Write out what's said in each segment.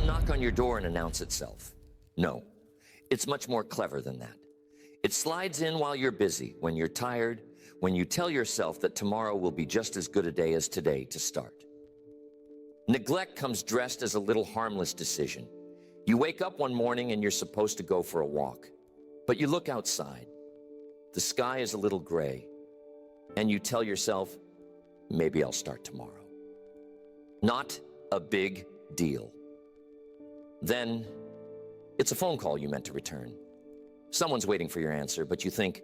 doesn't knock on your door and announce itself. No, it's much more clever than that. It slides in while you're busy, when you're tired, when you tell yourself that tomorrow will be just as good a day as today to start. Neglect comes dressed as a little harmless decision. You wake up one morning and you're supposed to go for a walk, but you look outside. The sky is a little gray, and you tell yourself, maybe I'll start tomorrow. Not a big deal. Then, it's a phone call you meant to return. Someone's waiting for your answer, but you think,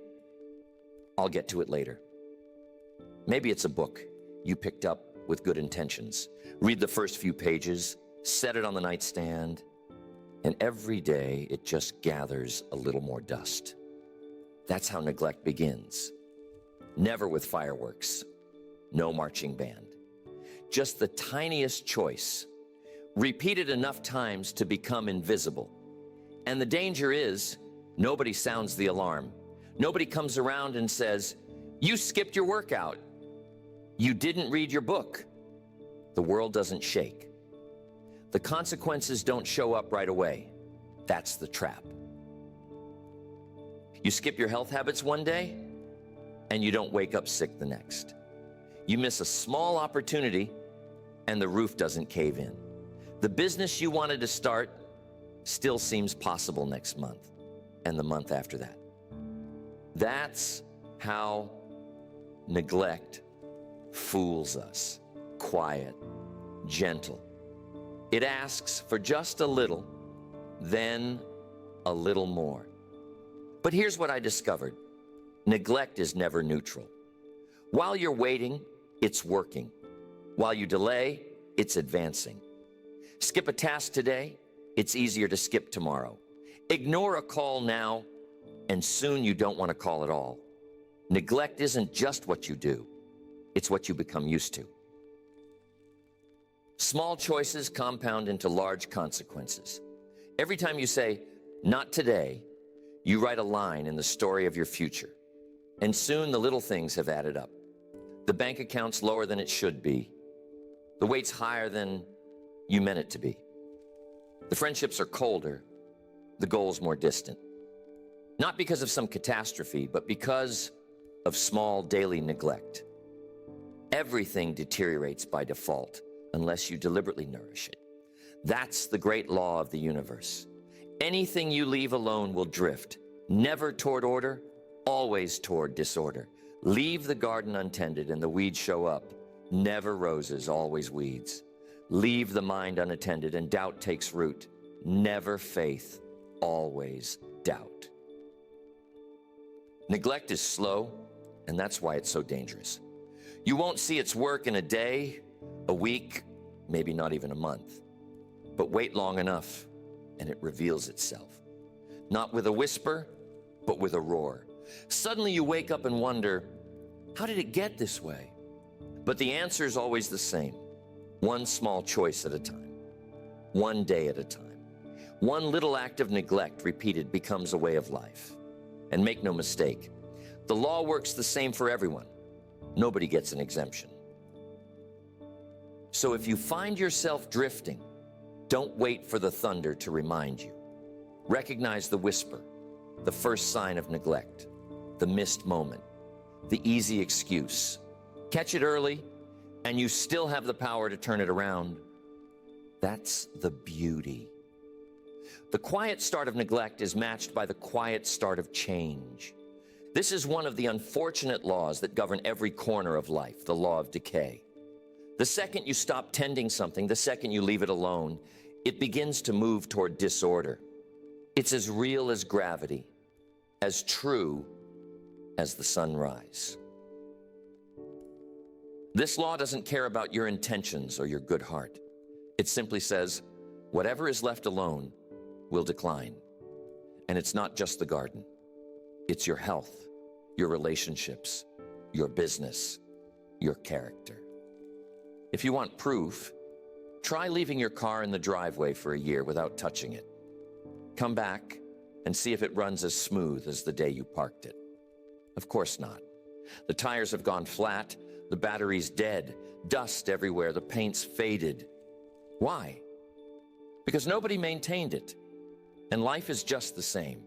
I'll get to it later. Maybe it's a book you picked up with good intentions. Read the first few pages, set it on the nightstand, and every day it just gathers a little more dust. That's how neglect begins. Never with fireworks, no marching band. Just the tiniest choice, repeated enough times to become invisible. And the danger is, nobody sounds the alarm. Nobody comes around and says, you skipped your workout. You didn't read your book. The world doesn't shake. The consequences don't show up right away. That's the trap. You skip your health habits one day, and you don't wake up sick the next. You miss a small opportunity, and the roof doesn't cave in. The business you wanted to start still seems possible next month, and the month after that. That's how neglect fools us. Quiet, gentle. It asks for just a little, then a little more. But here's what I discovered. Neglect is never neutral. While you're waiting, it's working. While you delay, it's advancing. Skip a task today, it's easier to skip tomorrow. Ignore a call now, and soon you don't want to call at all. Neglect isn't just what you do, it's what you become used to. Small choices compound into large consequences. Every time you say, not today, you write a line in the story of your future. And soon the little things have added up. The bank account's lower than it should be. The weight's higher than you meant it to be. The friendships are colder. The goal's more distant. Not because of some catastrophe, but because of small daily neglect. Everything deteriorates by default unless you deliberately nourish it. That's the great law of the universe. Anything you leave alone will drift, never toward order, always toward disorder. Leave the garden untended and the weeds show up. Never roses, always weeds. Leave the mind unattended and doubt takes root. Never faith, always doubt. Neglect is slow, and that's why it's so dangerous. You won't see its work in a day, a week, maybe not even a month. But wait long enough, and it reveals itself. Not with a whisper, but with a roar. Suddenly you wake up and wonder, how did it get this way? But the answer is always the same. One small choice at a time. One day at a time. One little act of neglect repeated becomes a way of life. And make no mistake, the law works the same for everyone. Nobody gets an exemption. So if you find yourself drifting, don't wait for the thunder to remind you. Recognize the whisper, the first sign of neglect, the missed moment, the easy excuse. Catch it early, and you still have the power to turn it around. That's the beauty. The quiet start of neglect is matched by the quiet start of change. This is one of the unfortunate laws that govern every corner of life, the law of decay. The second you stop tending something, the second you leave it alone, it begins to move toward disorder. It's as real as gravity, as true as the sunrise. This law doesn't care about your intentions or your good heart. It simply says, whatever is left alone will decline. And it's not just the garden. It's your health, your relationships, your business, your character. If you want proof, try leaving your car in the driveway for a year without touching it. Come back and see if it runs as smooth as the day you parked it. Of course not. The tires have gone flat, the battery's dead, dust everywhere, the paint's faded. Why? because nobody maintained it, and life is just the same.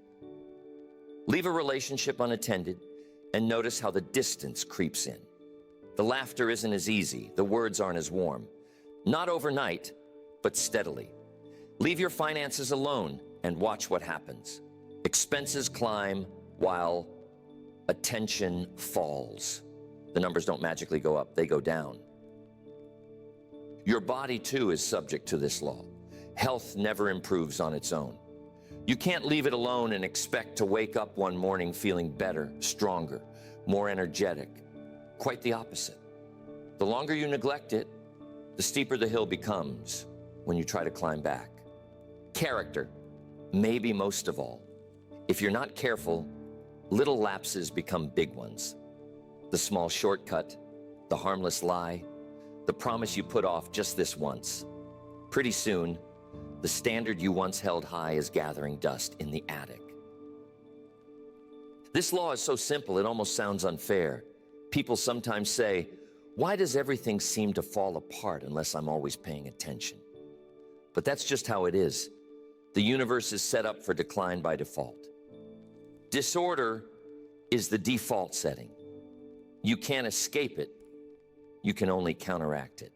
Leave a relationship unattended and notice how the distance creeps in. The laughter isn't as easy, the words aren't as warm. Not overnight, but steadily. Leave your finances alone and watch what happens. Expenses climb while attention falls. The numbers don't magically go up, they go down. Your body too is subject to this law. Health never improves on its own. You can't leave it alone and expect to wake up one morning feeling better, stronger, more energetic. Quite the opposite. The longer you neglect it, the steeper the hill becomes when you try to climb back. Character, maybe most of all. If you're not careful, little lapses become big ones. The small shortcut, the harmless lie, the promise you put off just this once. Pretty soon, the standard you once held high is gathering dust in the attic. This law is so simple it almost sounds unfair. People sometimes say, why does everything seem to fall apart unless I'm always paying attention? But that's just how it is. The universe is set up for decline by default. Disorder is the default setting. You can't escape it. You can only counteract it.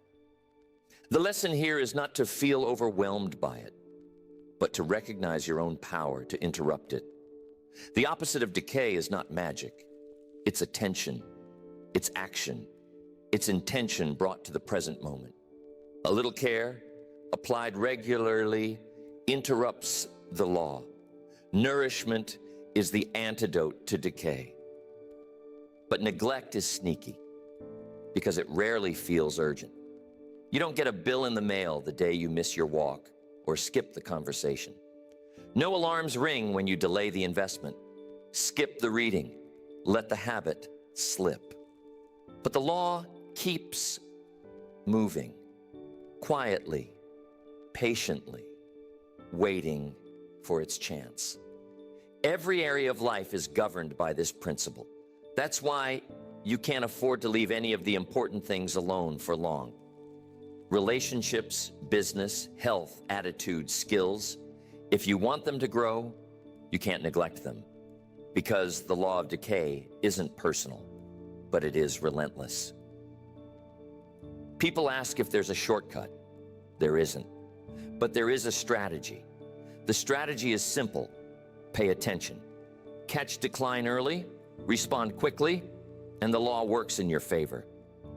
The lesson here is not to feel overwhelmed by it, but to recognize your own power to interrupt it. The opposite of decay is not magic. It's attention. It's action. It's intention brought to the present moment. A little care, applied regularly, interrupts the law. Nourishment is the antidote to decay. But neglect is sneaky because it rarely feels urgent. You don't get a bill in the mail the day you miss your walk or skip the conversation. No alarms ring when you delay the investment. Skip the reading. Let the habit slip. But the law keeps moving, quietly, patiently, waiting for its chance. Every area of life is governed by this principle. That's why you can't afford to leave any of the important things alone for long. Relationships, business, health, attitude, skills, if you want them to grow, you can't neglect them, because the law of decay isn't personal, but it is relentless. People ask if there's a shortcut. There isn't, but there is a strategy. The strategy is simple. Pay attention. Catch decline early, respond quickly, and the law works in your favor.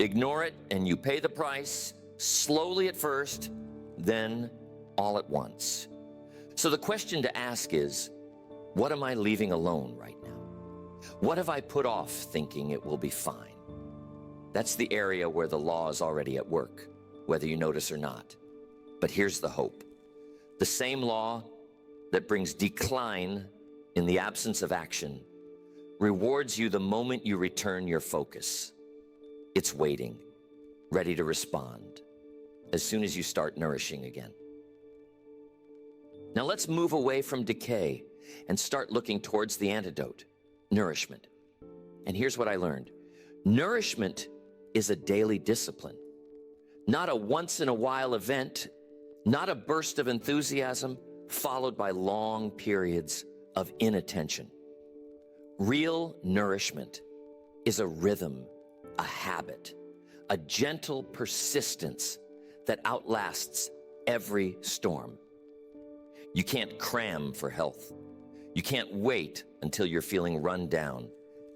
Ignore it and you pay the price, slowly at first, then all at once. So the question to ask is, what am I leaving alone right now? What have I put off thinking it will be fine? That's the area where the law is already at work, whether you notice or not. But here's the hope. The same law that brings decline in the absence of action rewards you the moment you return your focus. It's waiting, ready to respond, as soon as you start nourishing again. Now let's move away from decay and start looking towards the antidote, nourishment. And here's what I learned. Nourishment is a daily discipline, not a once-in-a-while event, not a burst of enthusiasm followed by long periods of inattention. Real nourishment is a rhythm, a habit, a gentle persistence that outlasts every storm. You can't cram for health. You can't wait until you're feeling run down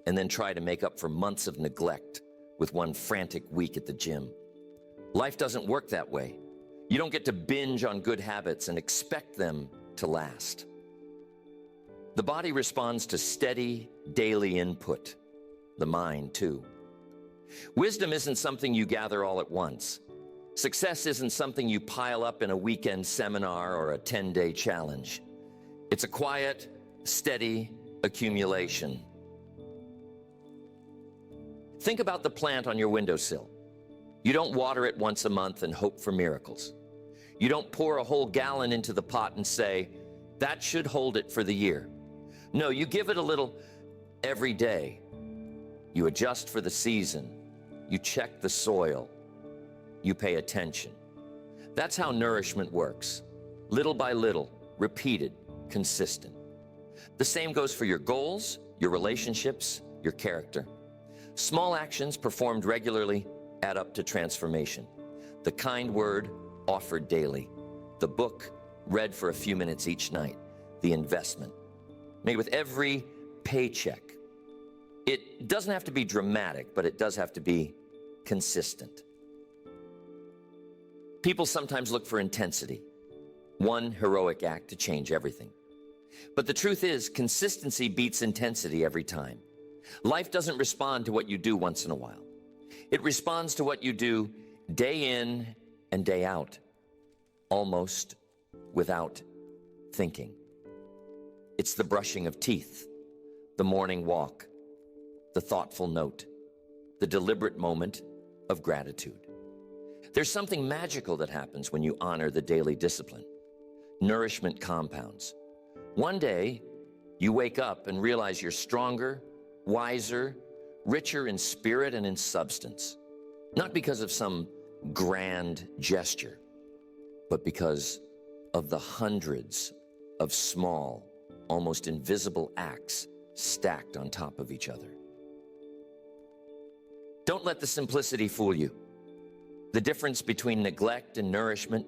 and then try to make up for months of neglect with one frantic week at the gym. Life doesn't work that way. You don't get to binge on good habits and expect them to last. The body responds to steady, daily input. The mind, too. Wisdom isn't something you gather all at once. Success isn't something you pile up in a weekend seminar or a 10-day challenge. It's a quiet, steady accumulation. Think about the plant on your windowsill. You don't water it once a month and hope for miracles. You don't pour a whole gallon into the pot and say, that should hold it for the year. No, you give it a little every day. You adjust for the season. You check the soil. You pay attention. That's how nourishment works. little by little, repeated, consistent. The same goes for your goals, your relationships, your character. Small actions performed regularly add up to transformation. The kind word offered daily. The book read for a few minutes each night. The investment made with every paycheck. It doesn't have to be dramatic, but it does have to be consistent. People sometimes look for intensity, one heroic act to change everything. But the truth is, consistency beats intensity every time. Life doesn't respond to what you do once in a while. It responds to what you do day in and day out, almost without thinking. It's the brushing of teeth, the morning walk, the thoughtful note, the deliberate moment of gratitude. There's something magical that happens when you honor the daily discipline. Nourishment compounds. One day, you wake up and realize you're stronger, wiser, richer in spirit and in substance. Not because of some grand gesture, but because of the hundreds of small, almost invisible acts stacked on top of each other. Don't let the simplicity fool you. The difference between neglect and nourishment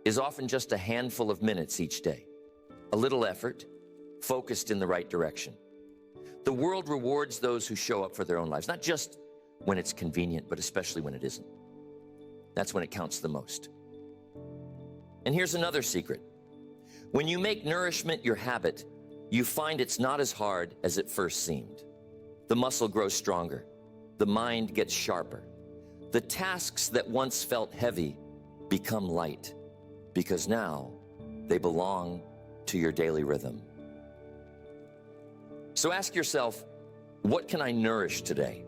is often just a handful of minutes each day. A little effort, focused in the right direction. The world rewards those who show up for their own lives, not just when it's convenient, but especially when it isn't. That's when it counts the most. And here's another secret. When you make nourishment your habit, you find it's not as hard as it first seemed. The muscle grows stronger. The mind gets sharper. The tasks that once felt heavy become light, because now they belong to your daily rhythm. So ask yourself, what can I nourish today?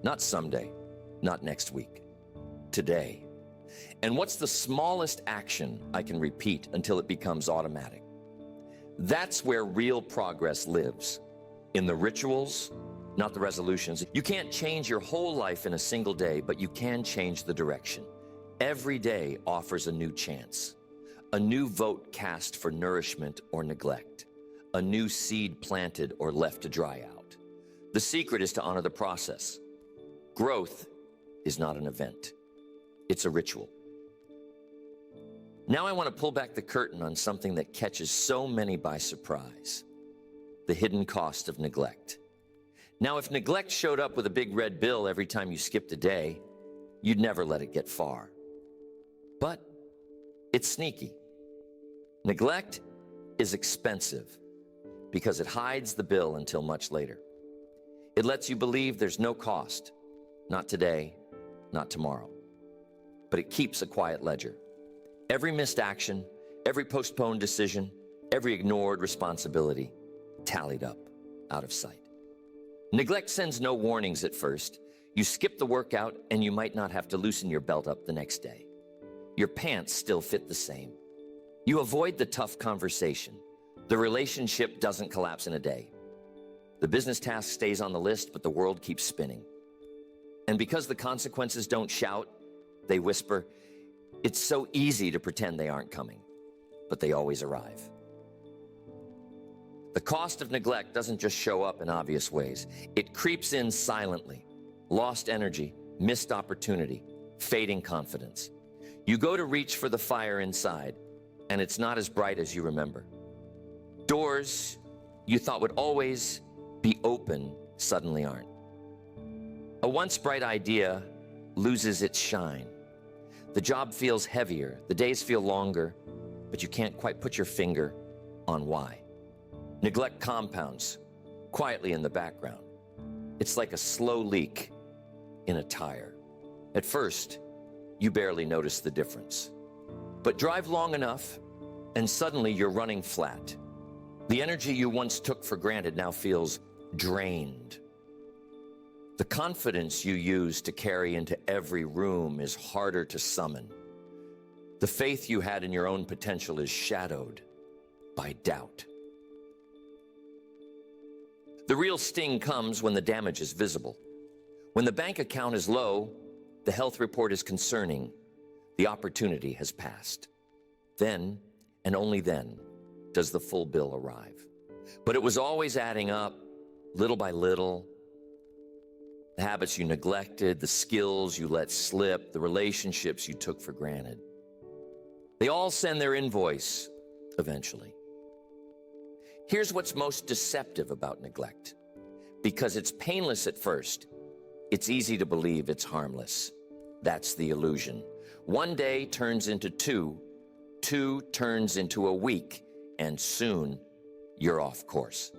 Not someday, not next week, today. And what's the smallest action I can repeat until it becomes automatic? That's where real progress lives, in the rituals, not the resolutions. You can't change your whole life in a single day, but you can change the direction. Every day offers a new chance, a new vote cast for nourishment or neglect, a new seed planted or left to dry out. The secret is to honor the process. Growth is not an event. It's a ritual. Now I want to pull back the curtain on something that catches so many by surprise: the hidden cost of neglect. Now, if neglect showed up with a big red bill every time you skipped a day, you'd never let it get far. But it's sneaky. Neglect is expensive because it hides the bill until much later. It lets you believe there's no cost, not today, not tomorrow. But it keeps a quiet ledger. Every missed action, every postponed decision, every ignored responsibility tallied up, out of sight. Neglect sends no warnings at first. You skip the workout and you might not have to loosen your belt up the next day. Your pants still fit the same. You avoid the tough conversation. The relationship doesn't collapse in a day. The business task stays on the list, but the world keeps spinning. And because the consequences don't shout, they whisper, it's so easy to pretend they aren't coming, but they always arrive. The cost of neglect doesn't just show up in obvious ways. It creeps in silently. Lost energy, missed opportunity, fading confidence. You go to reach for the fire inside, and it's not as bright as you remember. Doors you thought would always be open suddenly aren't. A once bright idea loses its shine. The job feels heavier, the days feel longer, but you can't quite put your finger on why. Neglect compounds quietly in the background. It's like a slow leak in a tire. At first, you barely notice the difference. But drive long enough, and suddenly you're running flat. The energy you once took for granted now feels drained. The confidence you used to carry into every room is harder to summon. The faith you had in your own potential is shadowed by doubt. The real sting comes when the damage is visible. When the bank account is low, the health report is concerning, the opportunity has passed. Then, and only then does the full bill arrive. But it was always adding up, little by little. The habits you neglected, the skills you let slip, the relationships you took for granted. They all send their invoice eventually. Here's what's most deceptive about neglect. Because it's painless at first, it's easy to believe it's harmless. That's the illusion. One day turns into two, two turns into a week, and soon you're off course.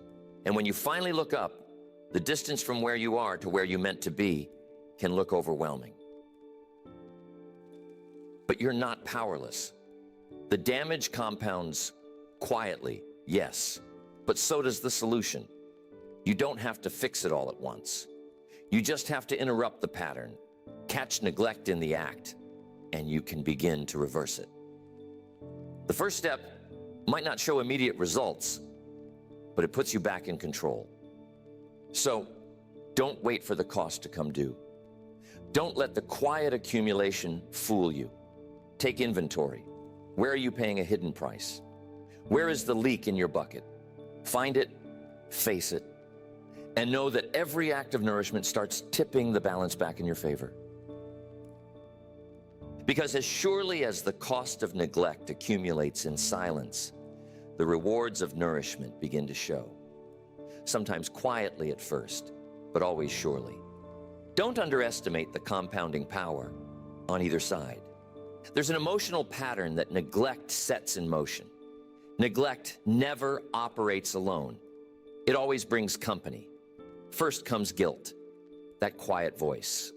And when you finally look up, the distance from where you are to where you meant to be can look overwhelming. But you're not powerless. The damage compounds quietly, yes, but so does the solution. You don't have to fix it all at once. You just have to interrupt the pattern, catch neglect in the act, and you can begin to reverse it. The first step might not show immediate results, but it puts you back in control. So, don't wait for the cost to come due. Don't let the quiet accumulation fool you. Take inventory. Where are you paying a hidden price? Where is the leak in your bucket? Find it, face it, and know that every act of nourishment starts tipping the balance back in your favor. Because as surely as the cost of neglect accumulates in silence, the rewards of nourishment begin to show. Sometimes quietly at first, but always surely. Don't underestimate the compounding power on either side. There's an emotional pattern that neglect sets in motion. Neglect never operates alone. It always brings company. First comes guilt, that quiet voice.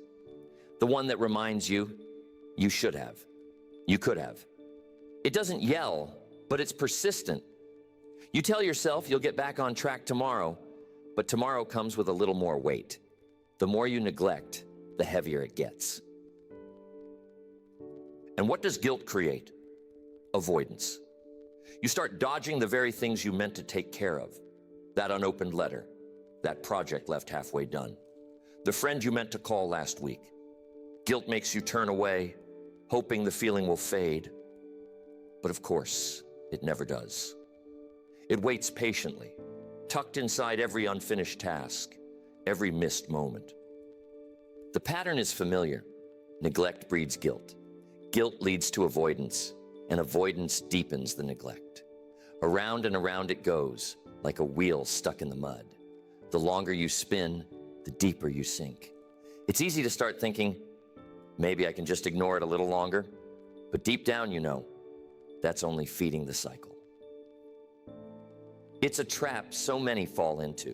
The one that reminds you, you should have, you could have. It doesn't yell, but it's persistent. You tell yourself you'll get back on track tomorrow, but tomorrow comes with a little more weight. The more you neglect, the heavier it gets. And what does guilt create? Avoidance. You start dodging the very things you meant to take care of. That unopened letter, that project left halfway done, the friend you meant to call last week. Guilt makes you turn away, hoping the feeling will fade. But of course, it never does. It waits patiently, tucked inside every unfinished task, every missed moment. The pattern is familiar. Neglect breeds guilt. Guilt leads to avoidance, and avoidance deepens the neglect. Around and around it goes, like a wheel stuck in the mud. The longer you spin, the deeper you sink. It's easy to start thinking, maybe I can just ignore it a little longer. But deep down, you know, that's only feeding the cycle. It's a trap so many fall into.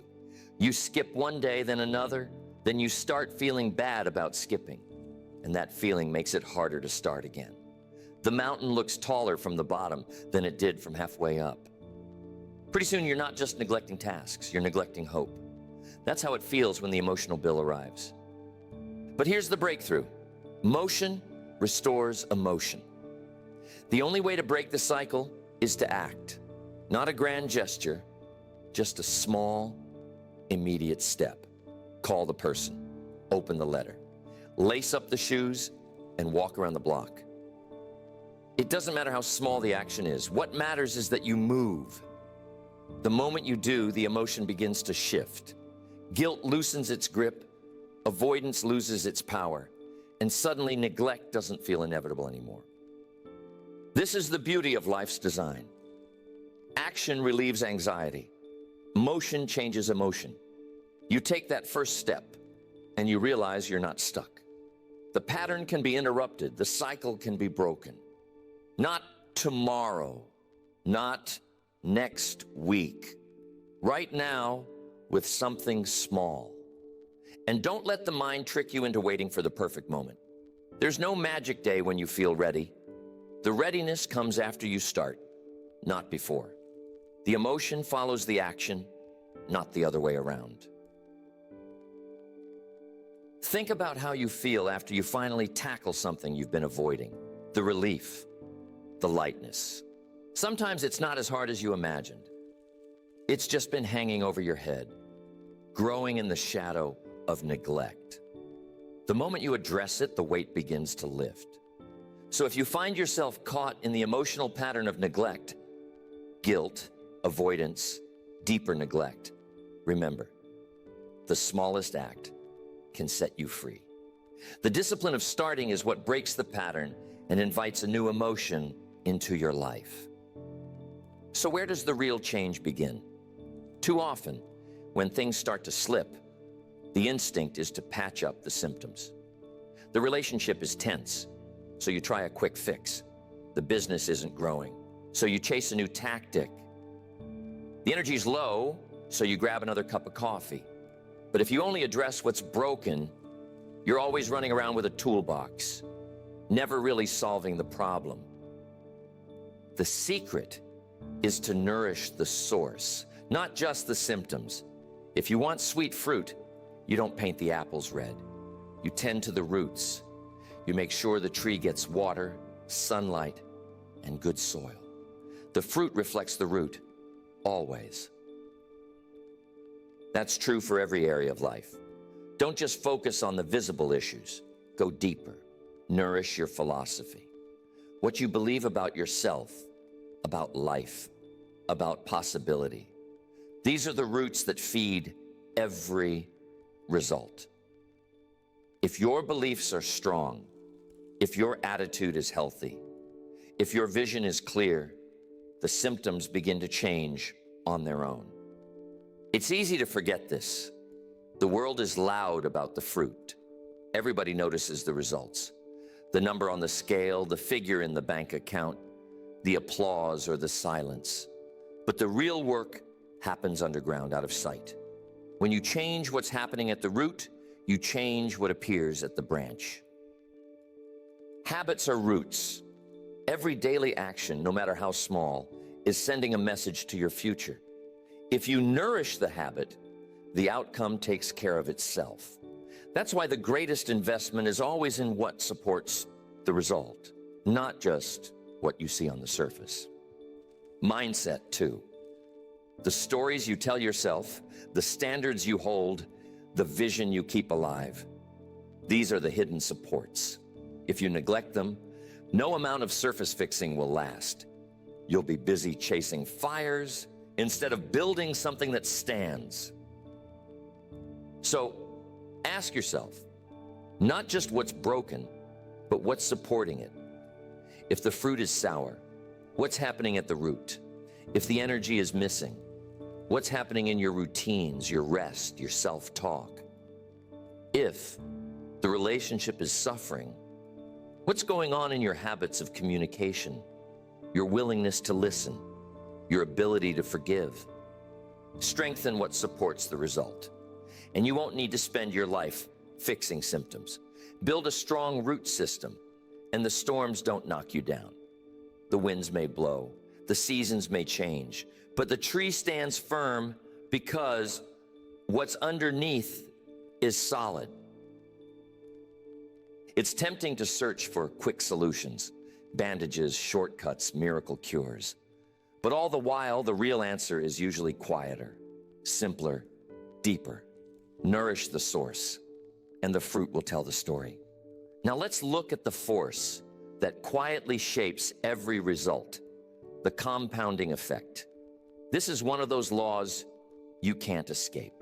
You skip one day, then another, then you start feeling bad about skipping. And that feeling makes it harder to start again. The mountain looks taller from the bottom than it did from halfway up. Pretty soon you're not just neglecting tasks, you're neglecting hope. That's how it feels when the emotional bill arrives. But here's the breakthrough. Motion restores emotion. The only way to break the cycle is to act. Not a grand gesture, just a small, immediate step. Call the person, open the letter, lace up the shoes, and walk around the block. It doesn't matter how small the action is. What matters is that you move. The moment you do, the emotion begins to shift. Guilt loosens its grip, avoidance loses its power, and suddenly neglect doesn't feel inevitable anymore. This is the beauty of life's design. Action relieves anxiety. Motion changes emotion. You take that first step, and you realize you're not stuck. The pattern can be interrupted. The cycle can be broken. Not tomorrow, not next week. Right now, with something small. And don't let the mind trick you into waiting for the perfect moment. There's no magic day when you feel ready. The readiness comes after you start, not before. The emotion follows the action, not the other way around. Think about how you feel after you finally tackle something you've been avoiding. The relief, the lightness. Sometimes it's not as hard as you imagined. It's just been hanging over your head, growing in the shadow of neglect. The moment you address it, the weight begins to lift. So if you find yourself caught in the emotional pattern of neglect, guilt, avoidance, deeper neglect, remember, the smallest act can set you free. The discipline of starting is what breaks the pattern and invites a new emotion into your life. So where does the real change begin? Too often, when things start to slip, the instinct is to patch up the symptoms. The relationship is tense, so you try a quick fix. The business isn't growing, so you chase a new tactic. The energy's low, so you grab another cup of coffee. But if you only address what's broken, you're always running around with a toolbox, never really solving the problem. The secret is to nourish the source, not just the symptoms. If you want sweet fruit, you don't paint the apples red. You tend to the roots. You make sure the tree gets water, sunlight, and good soil. The fruit reflects the root, always. That's true for every area of life. Don't just focus on the visible issues. Go deeper. Nourish your philosophy. What you believe about yourself, about life, about possibility. These are the roots that feed every result. If your beliefs are strong, if your attitude is healthy, if your vision is clear, the symptoms begin to change on their own. It's easy to forget this. The world is loud about the fruit. Everybody notices the results. The number on the scale, the figure in the bank account, the applause or the silence. But the real work happens underground, out of sight. When you change what's happening at the root, you change what appears at the branch. Habits are roots. Every daily action, no matter how small, is sending a message to your future. If you nourish the habit, the outcome takes care of itself. That's why the greatest investment is always in what supports the result, not just what you see on the surface. Mindset, too. The stories you tell yourself, the standards you hold, the vision you keep alive. These are the hidden supports. If you neglect them, no amount of surface fixing will last. You'll be busy chasing fires instead of building something that stands. So ask yourself, not just what's broken, but what's supporting it. If the fruit is sour, what's happening at the root? If the energy is missing, what's happening in your routines, your rest, your self-talk? If the relationship is suffering, what's going on in your habits of communication, your willingness to listen, your ability to forgive? Strengthen what supports the result. And you won't need to spend your life fixing symptoms. Build a strong root system, and the storms don't knock you down. The winds may blow, the seasons may change, but the tree stands firm because what's underneath is solid. It's tempting to search for quick solutions, bandages, shortcuts, miracle cures. But all the while, the real answer is usually quieter, simpler, deeper. Nourish the source, and the fruit will tell the story. Now let's look at the force that quietly shapes every result, the compounding effect. This is one of those laws you can't escape.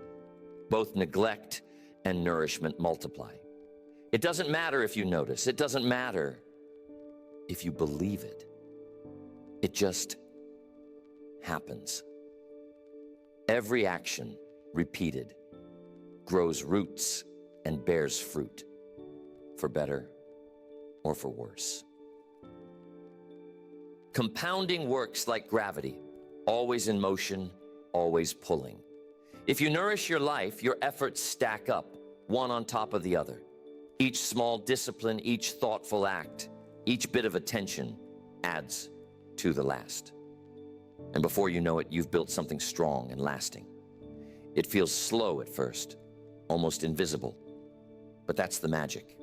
Both neglect and nourishment multiply. It doesn't matter if you notice. It doesn't matter if you believe it. It just happens. Every action repeated grows roots and bears fruit, for better or for worse. Compounding works like gravity, always in motion, always pulling. If you nourish your life, your efforts stack up, one on top of the other. Each small discipline, each thoughtful act, each bit of attention adds to the last. And before you know it, you've built something strong and lasting. It feels slow at first, almost invisible, but that's the magic.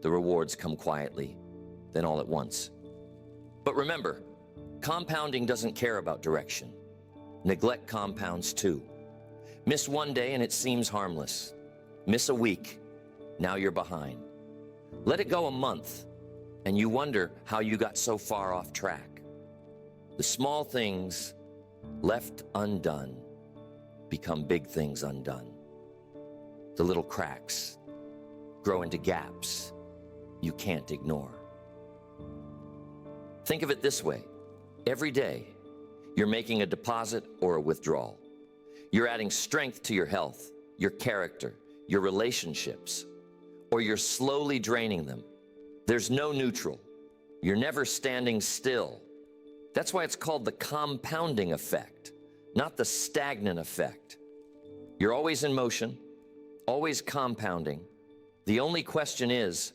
The rewards come quietly, then all at once. But remember, compounding doesn't care about direction. Neglect compounds too. Miss one day and it seems harmless. Miss a week, now you're behind. Let it go a month, and you wonder how you got so far off track. The small things left undone, become big things undone. The little cracks grow into gaps you can't ignore. Think of it this way. Every day, you're making a deposit or a withdrawal. You're adding strength to your health, your character, your relationships, or you're slowly draining them. There's no neutral. You're never standing still. That's why it's called the compounding effect, not the stagnant effect. You're always in motion, always compounding. The only question is,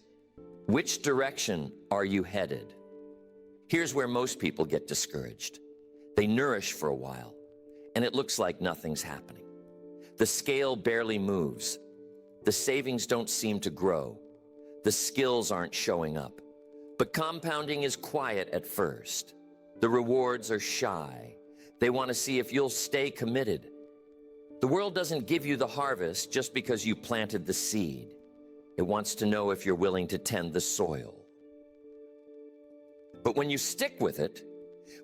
which direction are you headed? Here's where most people get discouraged. They nourish for a while, and it looks like nothing's happening. The scale barely moves. The savings don't seem to grow. The skills aren't showing up. But compounding is quiet at first. The rewards are shy. They want to see if you'll stay committed. The world doesn't give you the harvest just because you planted the seed. It wants to know if you're willing to tend the soil. But when you stick with it,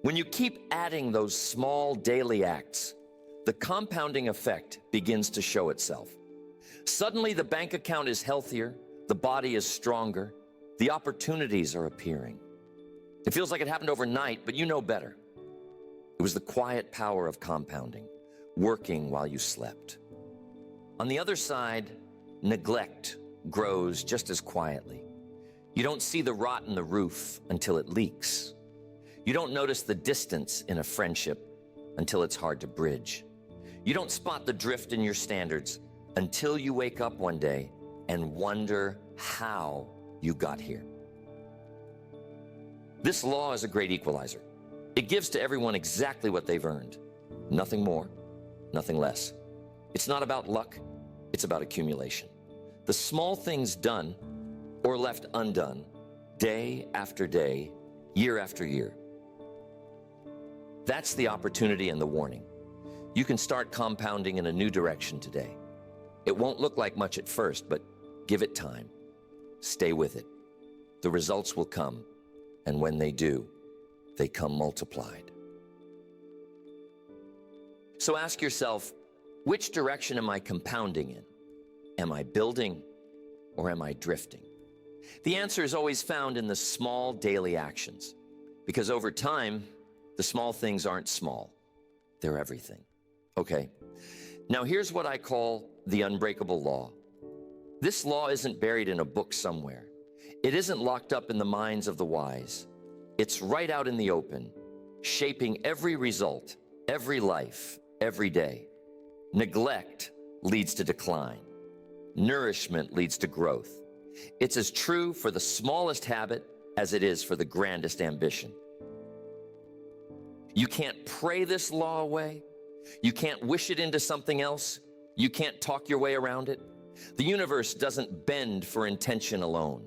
when you keep adding those small daily acts, the compounding effect begins to show itself. Suddenly the bank account is healthier, the body is stronger, the opportunities are appearing. It feels like it happened overnight, but you know better. It was the quiet power of compounding, working while you slept. On the other side, neglect grows just as quietly. You don't see the rot in the roof until it leaks. You don't notice the distance in a friendship until it's hard to bridge. You don't spot the drift in your standards until you wake up one day and wonder how you got here. This law is a great equalizer. It gives to everyone exactly what they've earned. Nothing more, nothing less. It's not about luck, it's about accumulation. The small things done or left undone, day after day, year after year. That's the opportunity and the warning. You can start compounding in a new direction today. It won't look like much at first, but give it time. Stay with it. The results will come, and when they do, they come multiplied. So ask yourself, which direction am I compounding in? Am I building or am I drifting? The answer is always found in the small daily actions, because over time, the small things aren't small. They're everything. Okay, now here's what I call the unbreakable law. This law isn't buried in a book somewhere. It isn't locked up in the minds of the wise. It's right out in the open, shaping every result, every life, every day. Neglect leads to decline. Nourishment leads to growth. It's as true for the smallest habit as it is for the grandest ambition. You can't pray this law away. You can't wish it into something else. You can't talk your way around it. The universe doesn't bend for intention alone.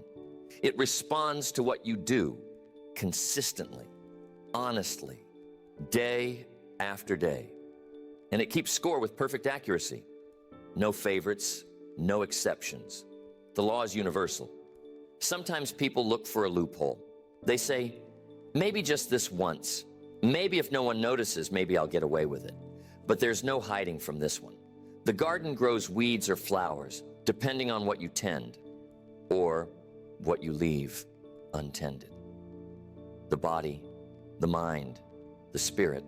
It responds to what you do consistently, honestly, day after day. And it keeps score with perfect accuracy. No favorites, no exceptions. The law is universal. Sometimes people look for a loophole. They say, maybe just this once. Maybe if no one notices, maybe I'll get away with it. But there's no hiding from this one. The garden grows weeds or flowers, depending on what you tend, or what you leave untended. The body, the mind, the spirit,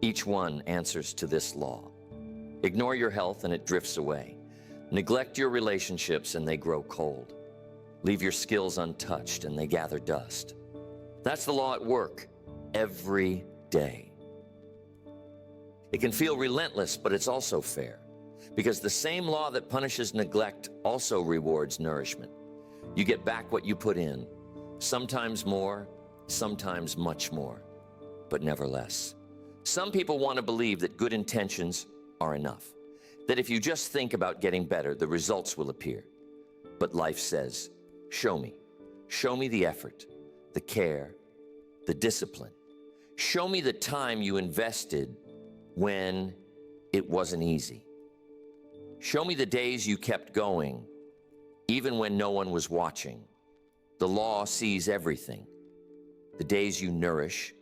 each one answers to this law. Ignore your health and it drifts away. Neglect your relationships and they grow cold. Leave your skills untouched and they gather dust. That's the law at work every day. It can feel relentless, but it's also fair, because the same law that punishes neglect also rewards nourishment. You get back what you put in, sometimes more, sometimes much more, but never less. Some people want to believe that good intentions are enough, that if you just think about getting better, the results will appear. But life says, show me. Show me the effort, the care, the discipline. Show me the time you invested when it wasn't easy. Show me the days you kept going, even when no one was watching. The law sees everything. The days you nourish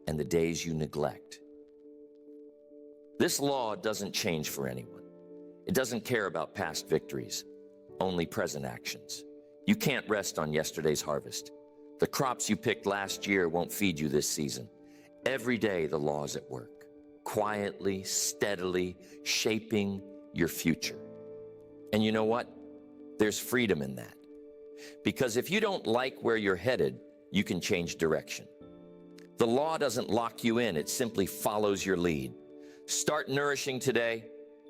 and the days you neglect. This law doesn't change for anyone. It doesn't care about past victories, only present actions. You can't rest on yesterday's harvest. The crops you picked last year won't feed you this season. Every day the law is at work, quietly, steadily, shaping your future. And you know what? There's freedom in that. Because if you don't like where you're headed, you can change direction. The law doesn't lock you in, it simply follows your lead. Start nourishing today,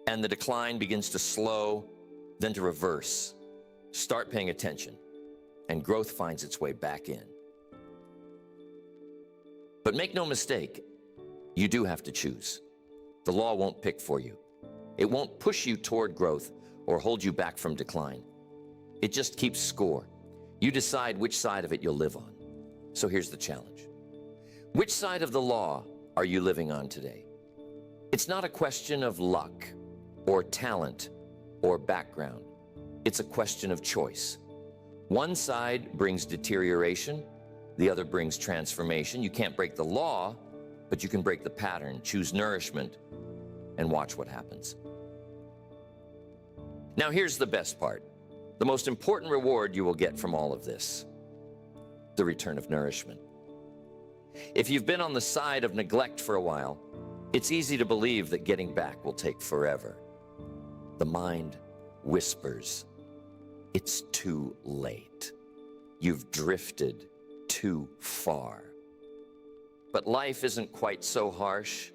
and the decline begins to slow, then to reverse. Start paying attention, and growth finds its way back in. But make no mistake, you do have to choose. The law won't pick for you. It won't push you toward growth or hold you back from decline. It just keeps score. You decide which side of it you'll live on. So here's the challenge. Which side of the law are you living on today? It's not a question of luck or talent or background. It's a question of choice. One side brings deterioration, the other brings transformation. You can't break the law, but you can break the pattern. Choose nourishment and watch what happens. Now here's the best part. The most important reward you will get from all of this: the return of nourishment. If you've been on the side of neglect for a while, it's easy to believe that getting back will take forever. The mind whispers, it's too late. You've drifted too far. But life isn't quite so harsh.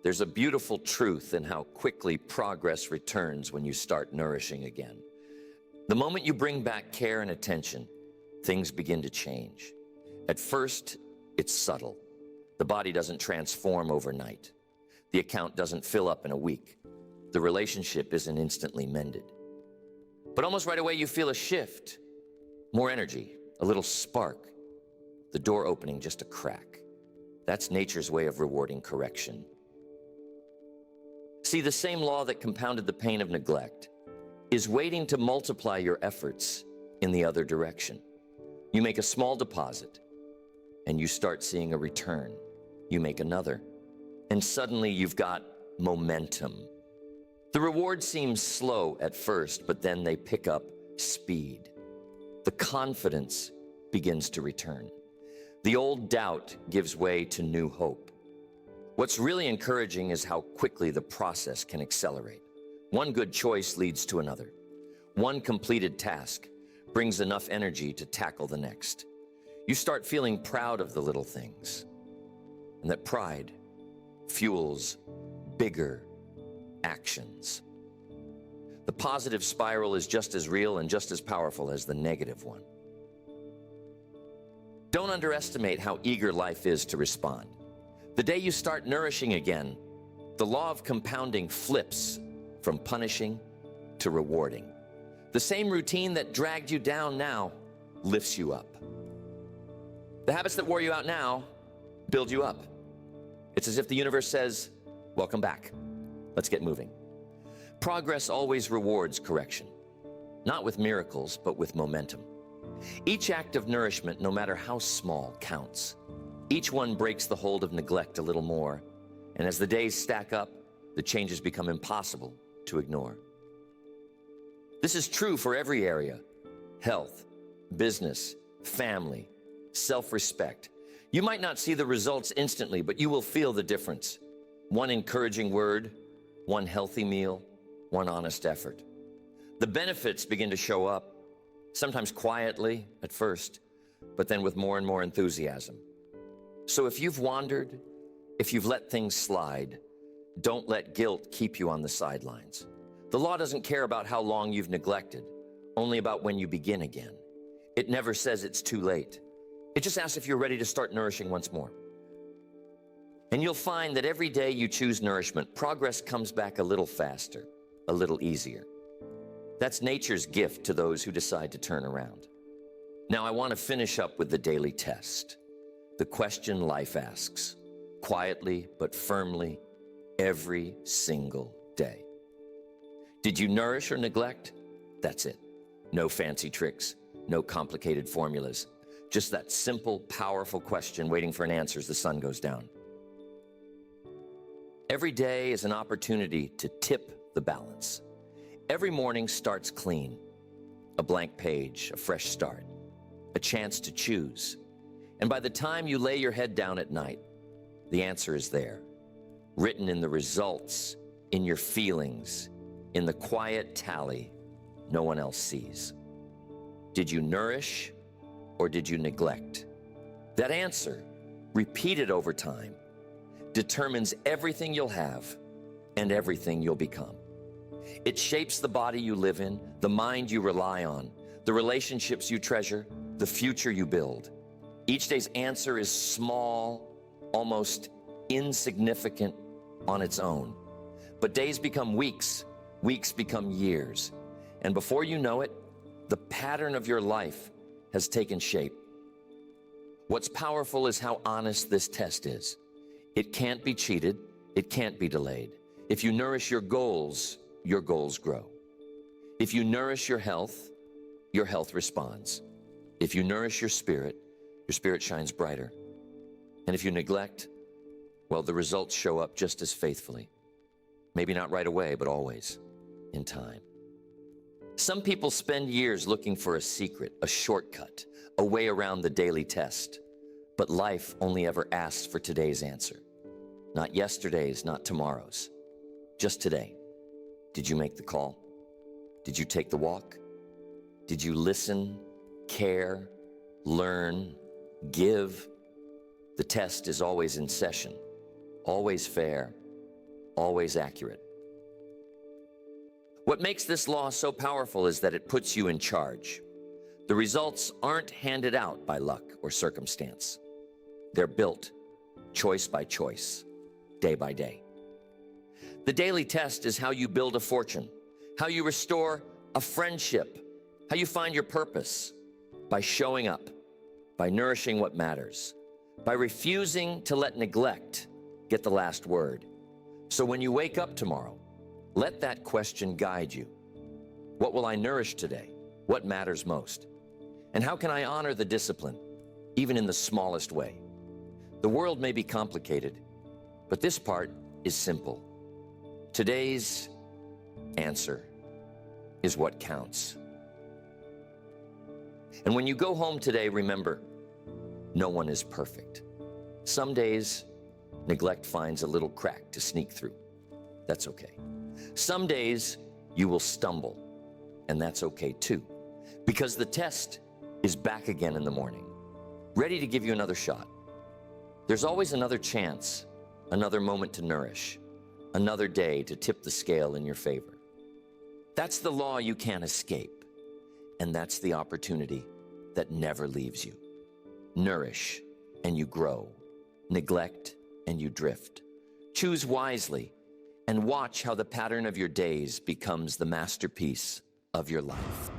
There's a beautiful truth in how quickly progress returns when you start nourishing again. The moment you bring back care and attention, things begin to change. At first, it's subtle. The body doesn't transform overnight. The account doesn't fill up in a week. The relationship isn't instantly mended. But almost right away, you feel a shift. More energy, a little spark, the door opening just a crack. That's nature's way of rewarding correction. See, the same law that compounded the pain of neglect is waiting to multiply your efforts in the other direction. You make a small deposit, and you start seeing a return. You make another, and suddenly you've got momentum. The reward seems slow at first, but then they pick up speed. The confidence begins to return. The old doubt gives way to new hope. What's really encouraging is how quickly the process can accelerate. One good choice leads to another. One completed task brings enough energy to tackle the next. You start feeling proud of the little things, and that pride fuels bigger actions. The positive spiral is just as real and just as powerful as the negative one. Don't underestimate how eager life is to respond. The day you start nourishing again, the law of compounding flips from punishing to rewarding. The same routine that dragged you down now lifts you up. The habits that wore you out now build you up. It's as if the universe says, welcome back. Let's get moving. Progress always rewards correction, not with miracles, but with momentum. Each act of nourishment, no matter how small, counts. Each one breaks the hold of neglect a little more, and as the days stack up, the changes become impossible to ignore. This is true for every area: health, business, family, self-respect. You might not see the results instantly, but you will feel the difference. One encouraging word, one healthy meal, one honest effort. The benefits begin to show up, sometimes quietly at first, but then with more and more enthusiasm. So if you've wandered, if you've let things slide, don't let guilt keep you on the sidelines. The law doesn't care about how long you've neglected, only about when you begin again. It never says it's too late. It just asks if you're ready to start nourishing once more. And you'll find that every day you choose nourishment, progress comes back a little faster, a little easier. That's nature's gift to those who decide to turn around. Now I want to finish up with the daily test. The question life asks, quietly but firmly, every single day. Did you nourish or neglect? That's it. No fancy tricks, no complicated formulas. Just that simple, powerful question waiting for an answer as the sun goes down. Every day is an opportunity to tip the balance. Every morning starts clean. A blank page, a fresh start, a chance to choose. And by the time you lay your head down at night, the answer is there, written in the results, in your feelings, in the quiet tally no one else sees. Did you nourish or did you neglect? That answer, repeated over time, determines everything you'll have and everything you'll become. It shapes the body you live in, the mind you rely on, the relationships you treasure, the future you build. Each day's answer is small, almost insignificant on its own. But days become weeks, weeks become years. And before you know it, the pattern of your life has taken shape. What's powerful is how honest this test is. It can't be cheated, it can't be delayed. If you nourish your goals grow. If you nourish your health responds. If you nourish your spirit shines brighter. And if you neglect, well, the results show up just as faithfully. Maybe not right away, but always in time. Some people spend years looking for a secret, a shortcut, a way around the daily test. But life only ever asks for today's answer. Not yesterday's, not tomorrow's. Just today. Did you make the call? Did you take the walk? Did you listen, care, learn, give? The test is always in session, always fair, always accurate. What makes this law so powerful is that it puts you in charge. The results aren't handed out by luck or circumstance. They're built, choice by choice, day by day. The daily test is how you build a fortune, how you restore a friendship, how you find your purpose, by showing up, by nourishing what matters, by refusing to let neglect get the last word. So when you wake up tomorrow, let that question guide you. What will I nourish today? What matters most? And how can I honor the discipline, even in the smallest way? The world may be complicated, but this part is simple. Today's answer is what counts. And when you go home today, remember, no one is perfect. Some days, neglect finds a little crack to sneak through. That's okay. Some days, you will stumble, and that's okay too, because the test is back again in the morning, ready to give you another shot. There's always another chance, another moment to nourish, another day to tip the scale in your favor. That's the law you can't escape, and that's the opportunity that never leaves you. Nourish, and you grow. Neglect, and you drift. Choose wisely, and watch how the pattern of your days becomes the masterpiece of your life.